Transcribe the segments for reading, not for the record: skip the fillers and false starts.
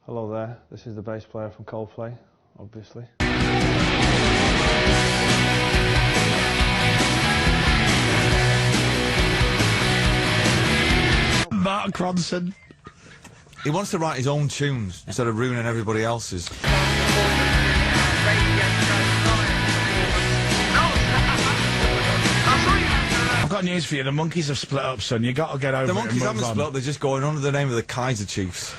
Hello there, this is the bass player from Coldplay, obviously. Mark Ronson. He wants to write his own tunes instead of ruining everybody else's. I've got news for you. The Monkeys have split up, son. You got to get over it. The Monkeys haven't split up. They're just going under the name of the Kaiser Chiefs.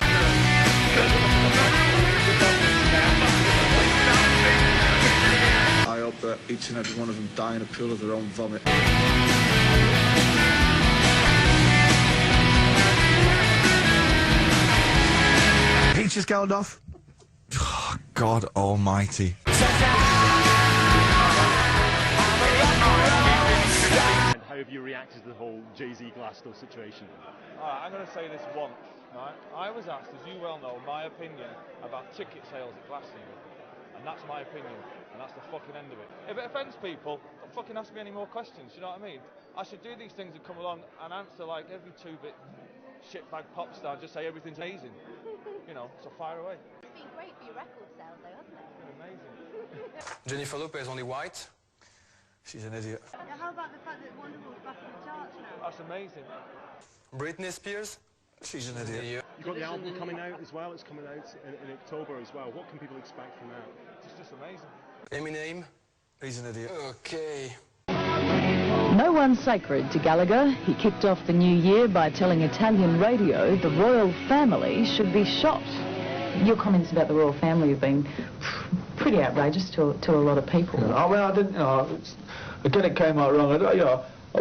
I hope that each and every one of them die in a pool of their own vomit. Peaches going off. Oh, God almighty. How have you reacted to the whole Jay-Z Glassdoor situation? Alright, I'm going to say this once, right? I was asked, as you well know, my opinion about ticket sales at Glastonbury. And that's my opinion, and that's the fucking end of it. If it offends people, don't fucking ask me any more questions, you know what I mean? I should do these things and come along and answer like every two-bit shitbag pop star, just say everything's amazing. You know, so fire away. It's been great for your record sales though, hasn't it? It's been amazing. Jennifer Lopez, only white. She's an idiot. Yeah, how about the fact that Wonderwall's back in the charts now? That's amazing. Britney Spears. She's an idiot. You've got the album coming out as well. It's coming out in October as well. What can people expect from that? It's just amazing. Eminem. He's an idiot. Okay. No one sacred to Gallagher. He kicked off the new year by telling Italian radio the royal family should be shot. Your comments about the royal family have been pretty outrageous to a lot of people. Yeah, I mean, I didn't, again it came out wrong. I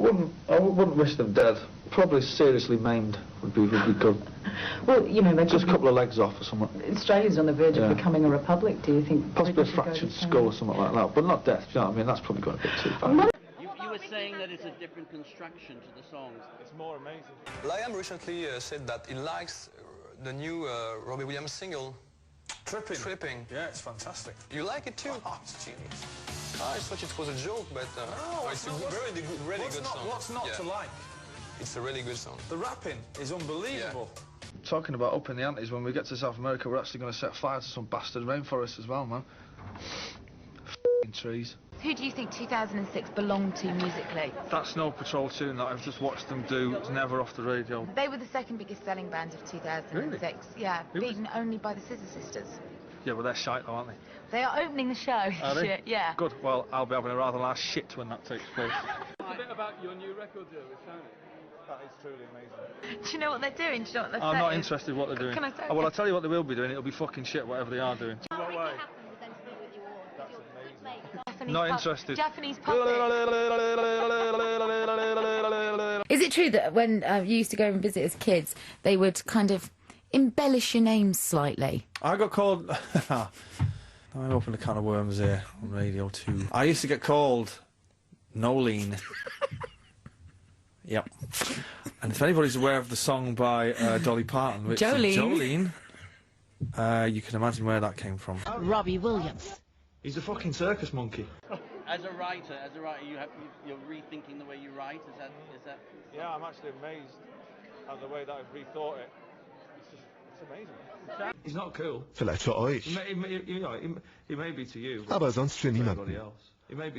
wouldn't wish them dead. Probably seriously maimed would be good. Well, you know, just a couple of legs off or something. Australia's on the verge of becoming a republic. Do you think? Possibly a fractured skull or something like that, but not death. You know what I mean? That's probably going a bit too far. You were saying that it's a different construction to the songs. It's more amazing. Liam recently said that he likes the new Robbie Williams single. Tripping. Yeah, it's fantastic. You like it too? Oh, it's genius. I thought it was a joke, but it's a really good song. What's not to like? It's a really good song. The rapping is unbelievable. Yeah. Talking about upping the antes, when we get to South America, we're actually going to set fire to some bastard rainforest as well, man. F***ing trees. Who do you think 2006 belonged to musically? That Snow Patrol tune that I've just watched them do, it's never off the radio. They were the second biggest selling band of 2006. Really? Yeah, beaten only by the Scissor Sisters. Yeah, well, they're shite though, aren't they? They are opening the show. Are they? Shit, yeah. Good, well, I'll be having a rather large shit when that takes place. A bit about your new record deal with Sony. That is truly amazing. Do you know what they're doing? Do you know what they're I'm saying? not interested in what they're doing. Can I say? Oh, well, I'll tell you what they will be doing. It'll be fucking shit, whatever they are doing. What really happened was them to be with you all. That's You're amazing. good mates. Japanese Not interested. Japanese puppet. Is it true that when you used to go and visit as kids, they would kind of embellish your names slightly? I got called... I'm opening a can of worms here on Radio 2. I used to get called Nolene. Yep. And if anybody's aware of the song by Dolly Parton, which Jolene. is Jolene, you can imagine where that came from. Robbie Williams. He's a fucking circus monkey. As a writer, you're rethinking the way you write. Is that? Yeah, I'm actually amazed at the way that I've rethought it. It's amazing. He's not cool. Vielleicht für euch. He may be to you, Aber sonst für niemanden.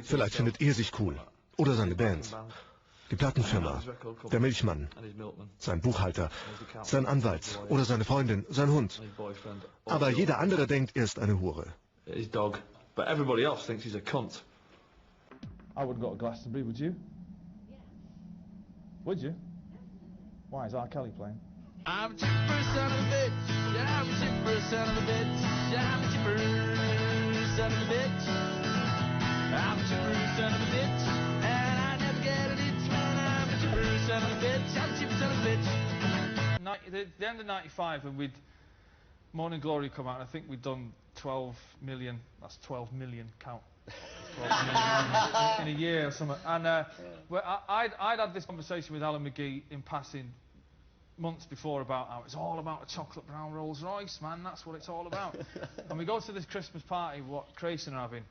Vielleicht findet ihr sich cool. Oder seine Band. Die Plattenfirma. Der Milchmann. Sein Buchhalter. Sein Anwalt. Oder seine Freundin. Sein Hund. Aber jeder andere denkt, er ist eine Hure. His dog. But everybody else thinks he's a cunt. I wouldn't go to Glastonbury, would you? Yeah. Would you? Why is R. Kelly playing? I'm a chipper son of a bitch. Yeah, I'm a chipper son of a bitch. Yeah, I'm a chipper son of a bitch. I'm a chipper son of a bitch. And I never get an itch when I'm a chipper son of a bitch. I'm a chipper son of a bitch. The end of '95, when we'd Morning Glory come out, I think we'd done 12 million. That's 12 million count. 12 million in a year or something. And I'd had this conversation with Alan McGee in passing months before about how it's all about a chocolate brown Rolls Royce, man, that's what it's all about. And we go to this Christmas party, what Creation are having,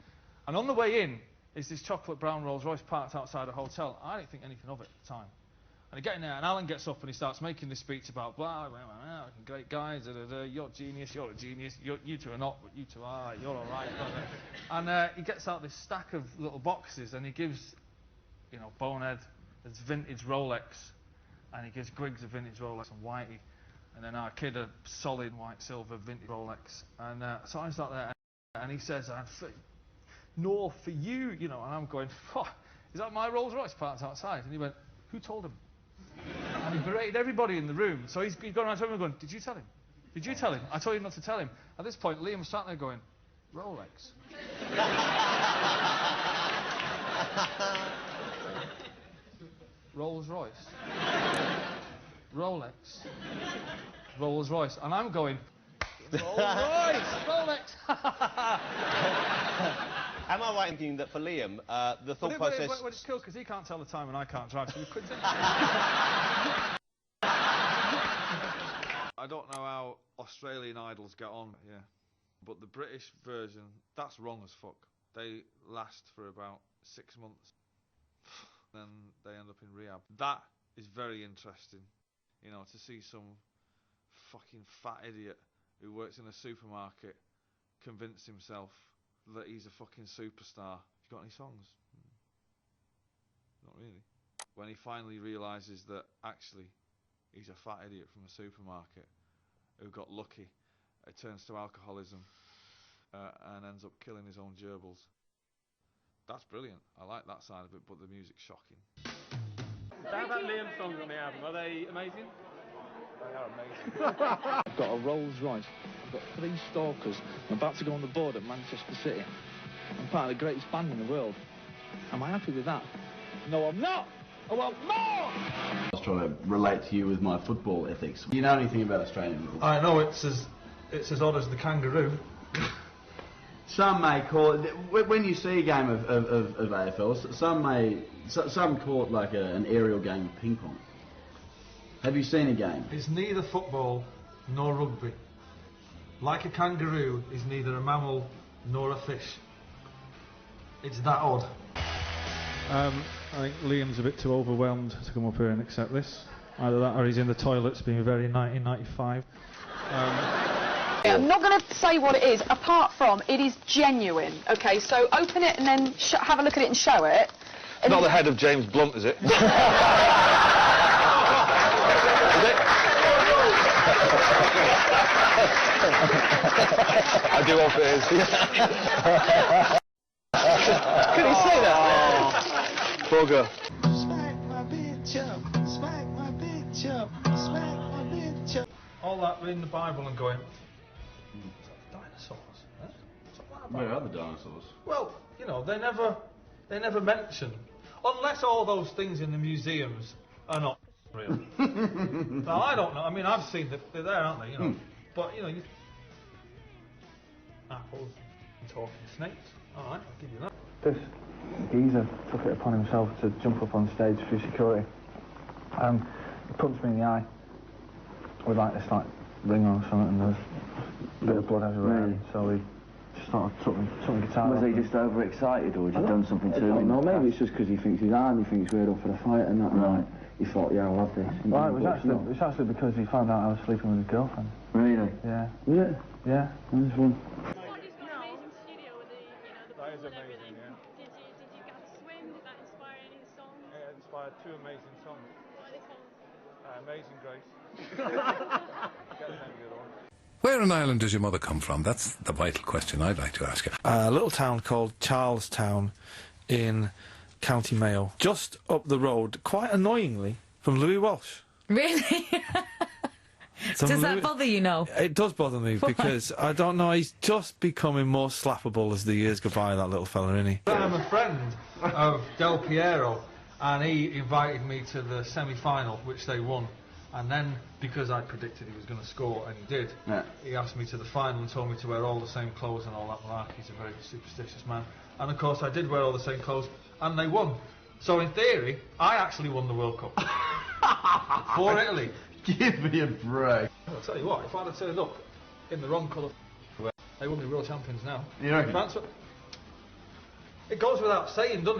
and on the way in is this chocolate brown Rolls Royce parked outside a hotel. I didn't think anything of it at the time. And I get in there, and Alan gets up and he starts making this speech about, blah, blah, blah, great guys, you're a genius, you're a genius, you two are not, but you two are, you're all right. And he gets out this stack of little boxes, and he gives, you know, Bonehead this vintage Rolex, and he gives Griggs a vintage Rolex and Whitey, and then our kid a solid white silver vintage Rolex. And so I start there, and he says, Noel, for you, you know, and I'm going, is that my Rolls Royce parked outside? And he went, who told him? And he berated everybody in the room. So he's gone around to everyone going, did you tell him? Did you tell him? I told you not to tell him. At this point, Liam's sat there going, Rolex. Rolls Royce. Rolex. Rolls Royce. And I'm going, Rolls Royce! Rolex! Am I right in thinking that for Liam, the thought process... But it's cool, because he can't tell the time and I can't drive, so we quit it. I don't know how Australian idols get on, yeah. But the British version, that's wrong as fuck. They last for about 6 months. Then they end up in rehab. That is very interesting, you know, to see some fucking fat idiot who works in a supermarket convince himself that he's a fucking superstar. You got any songs? Not really. When he finally realises that actually he's a fat idiot from a supermarket who got lucky, it turns to alcoholism and ends up killing his own gerbils. That's brilliant. I like that side of it, but the music's shocking. How about Liam's songs on the album? Are they amazing? They are amazing. I've got a Rolls Royce. I've got 3 stalkers. I'm about to go on the board at Manchester City. I'm part of the greatest band in the world. Am I happy with that? No, I'm not! I want more! I was trying to relate to you with my football ethics. Do you know anything about Australian football? I know it's as odd as the kangaroo. Some may call it, when you see a game of AFL, some call it like an aerial game of ping pong. Have you seen a game? It's neither football nor rugby. Like a kangaroo is neither a mammal nor a fish. It's that odd. I think Liam's a bit too overwhelmed to come up here and accept this. Either that or he's in the toilets being very 1995. I'm not going to say what it is, apart from it is genuine. Okay, so open it and then have a look at it and show it. And not the head of James Blunt, is it? Is it? I do hope it is. Could he say that? Bugger. Smack my bitch up, smack my bitch up, smack my bitch up. All that in the Bible and going, dinosaurs? Huh? Where are the dinosaurs? Well, you know, they never mention, unless all those things in the museums are not real. Now, I don't know. I mean, I've seen that they're there, aren't they? You know, but you know, apples and talking snakes. All right, I'll give you that. This geezer took it upon himself to jump up on stage through security. He punched me in the eye with like this ring or something, and there was a bit of blood everywhere. Really? So he just started took the guitar. Was he just overexcited, or had you done something to him? No, maybe it's just because he thinks he's hard and he thinks we're up for the fight and that. Right. And he thought, yeah, I'll have this. Right, it was actually because he found out I was sleeping with his girlfriend. Really? Yeah. Was it? Yeah. That was fun. That is amazing, yeah. Did you get to swim? Did that inspire any songs? It inspired 2 amazing songs. What are they called? Amazing Grace. Get the name of the other one. Where in Ireland does your mother come from? That's the vital question I'd like to ask you. A little town called Charlestown in County Mayo, just up the road, quite annoyingly, from Louis Walsh. Really? Does that bother you now? It does bother me because, I don't know, he's just becoming more slappable as the years go by, that little fella, isn't he? I'm a friend of Del Piero, and he invited me to the semi-final, which they won. And then, because I predicted he was going to score, and he did, he asked me to the final and told me to wear all the same clothes and all that malarkey. He's a very superstitious man. And of course, I did wear all the same clothes, and they won. So in theory, I actually won the World Cup. For Italy. Give me a break. I'll tell you what, if I'd have turned up in the wrong colour, they wouldn't be world champions now. You reckon? France, it goes without saying, doesn't it?